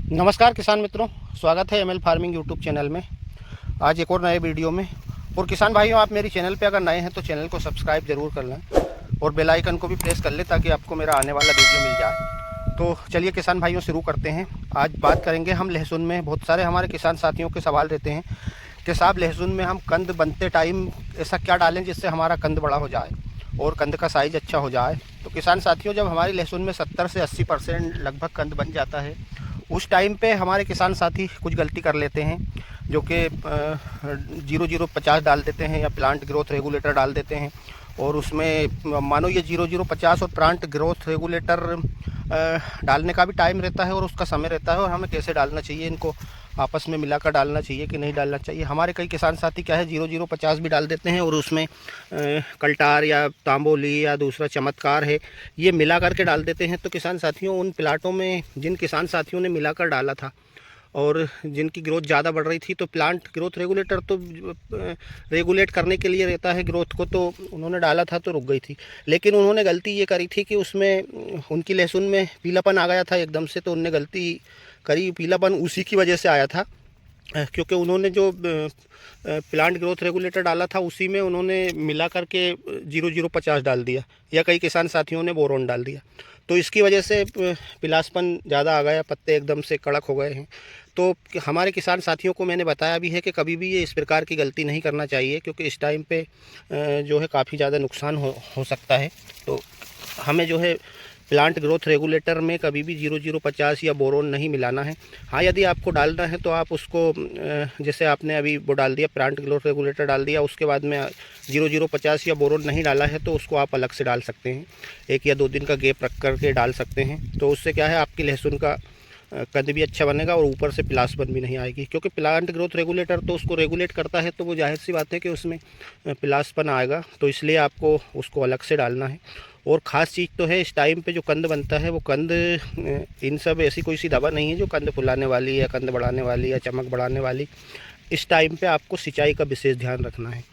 नमस्कार किसान मित्रों, स्वागत है एमएल फार्मिंग यूट्यूब चैनल में। आज एक और नए वीडियो में। और किसान भाइयों, आप मेरी चैनल पे अगर नए हैं तो चैनल को सब्सक्राइब जरूर कर लें और बेल आइकन को भी प्रेस कर लें ताकि आपको मेरा आने वाला वीडियो मिल जाए। तो चलिए किसान भाइयों शुरू करते हैं। आज बात करेंगे हम लहसुन में। बहुत सारे हमारे किसान साथियों के सवाल रहते हैं कि साहब लहसुन में हम कंद बनते टाइम ऐसा क्या डालें जिससे हमारा कंद बड़ा हो जाए और कंद का साइज़ अच्छा हो जाए। तो किसान साथियों, जब हमारी लहसुन में 70 से 80% लगभग कंद बन जाता है, उस टाइम पे हमारे किसान साथी कुछ गलती कर लेते हैं, जो कि 0050 डाल देते हैं या प्लांट ग्रोथ रेगुलेटर डाल देते हैं। और उसमें मानो ये 0050 और प्लांट ग्रोथ रेगुलेटर डालने का भी टाइम रहता है और उसका समय रहता है, और हमें कैसे डालना चाहिए, इनको आपस में मिलाकर डालना चाहिए कि नहीं डालना चाहिए। हमारे कई किसान साथी क्या है 0050 भी डाल देते हैं और उसमें कल्टार या तांबोली या दूसरा चमत्कार है, ये मिला करके डाल देते हैं। तो किसान साथियों, उन प्लाटों में जिन किसान साथियों ने मिलाकर डाला था और जिनकी ग्रोथ ज़्यादा बढ़ रही थी, तो प्लांट ग्रोथ रेगुलेटर तो रेगुलेट करने के लिए रहता है ग्रोथ को, तो उन्होंने डाला था तो रुक गई थी। लेकिन उन्होंने गलती ये करी थी कि उसमें उनकी लहसुन में पीलापन आ गया था एकदम से, तो उनने गलती करी। पीलापन उसी की वजह से आया था क्योंकि उन्होंने जो प्लांट ग्रोथ रेगुलेटर डाला था उसी में उन्होंने मिला करके 0050 डाल दिया, या कई किसान साथियों ने बोरोन डाल दिया। तो इसकी वजह से पिलासपन ज़्यादा आ गया, पत्ते एकदम से कड़क हो गए हैं। तो हमारे किसान साथियों को मैंने बताया भी है कि कभी भी ये इस प्रकार की गलती नहीं करना चाहिए, क्योंकि इस टाइम पे जो है काफ़ी ज़्यादा नुकसान हो सकता है। तो हमें जो है प्लांट ग्रोथ रेगुलेटर में कभी भी 0050 या बोरोन नहीं मिलाना है। हाँ, यदि आपको डालना है तो आप उसको जैसे आपने अभी वो डाल दिया, प्लांट ग्रोथ रेगुलेटर डाल दिया, उसके बाद में 0050 या बोरोन नहीं डाला है, तो उसको आप अलग से डाल सकते हैं। 1 या 2 दिन का गैप रख करके डाल सकते हैं। तो उससे क्या है, आपकी लहसुन का कद भी अच्छा बनेगा और ऊपर से पिलासपन भी नहीं आएगी, क्योंकि प्लांट ग्रोथ रेगुलेटर तो उसको रेगुलेट करता है, तो वो जाहिर सी बात है कि उसमें पिलासपन आएगा। तो इसलिए आपको उसको अलग से डालना है। और ख़ास चीज़ तो है, इस टाइम पे जो कंद बनता है वो कंद इन सब ऐसी कोई सी दवा नहीं है जो कंद फुलाने वाली या कंद बढ़ाने वाली या चमक बढ़ाने वाली। इस टाइम पे आपको सिंचाई का विशेष ध्यान रखना है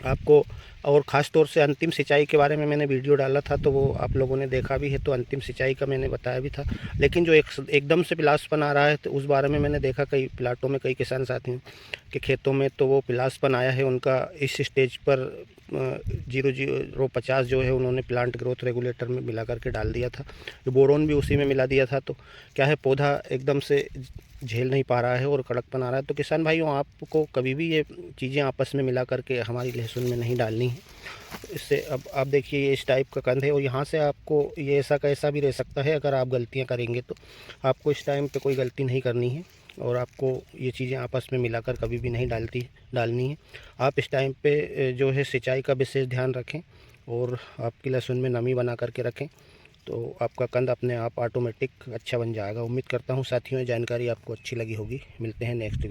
आपको। और ख़ास तौर से अंतिम सिंचाई के बारे में मैंने वीडियो डाला था, तो वो आप लोगों ने देखा भी है, तो अंतिम सिंचाई का मैंने बताया भी था। लेकिन जो एकदम से पिलासपन आ रहा है, तो उस बारे में मैंने देखा कई प्लाटों में, कई किसान साथियों के खेतों में, तो वो पिलासपन आया है उनका इस स्टेज पर 0050 जो है उन्होंने प्लांट ग्रोथ रेगुलेटर में मिला करके डाल दिया था। बोरोन भी उसी में मिला दिया था। तो क्या है, पौधा एकदम से झेल नहीं पा रहा है और कड़कपन आ रहा है। तो किसान भाइयों, आपको कभी भी ये चीज़ें आपस में मिला करके हमारी लहसुन में नहीं डालनी है। इससे अब आप देखिए, ये इस टाइप का कंद है और यहाँ से आपको ये ऐसा कैसा भी रह सकता है। अगर आप गलतियाँ करेंगे तो आपको इस टाइम पे कोई गलती नहीं करनी है और आपको ये चीज़ें आपस में मिलाकर कभी भी नहीं डालनी है। आप इस टाइम पे जो है सिंचाई का विशेष ध्यान रखें और आपकी लहसुन में नमी बना करके रखें, तो आपका कंद अपने आप ऑटोमेटिक अच्छा बन जाएगा। उम्मीद करता हूँ साथियों, जानकारी आपको अच्छी लगी होगी। मिलते हैं नेक्स्ट वीडियो।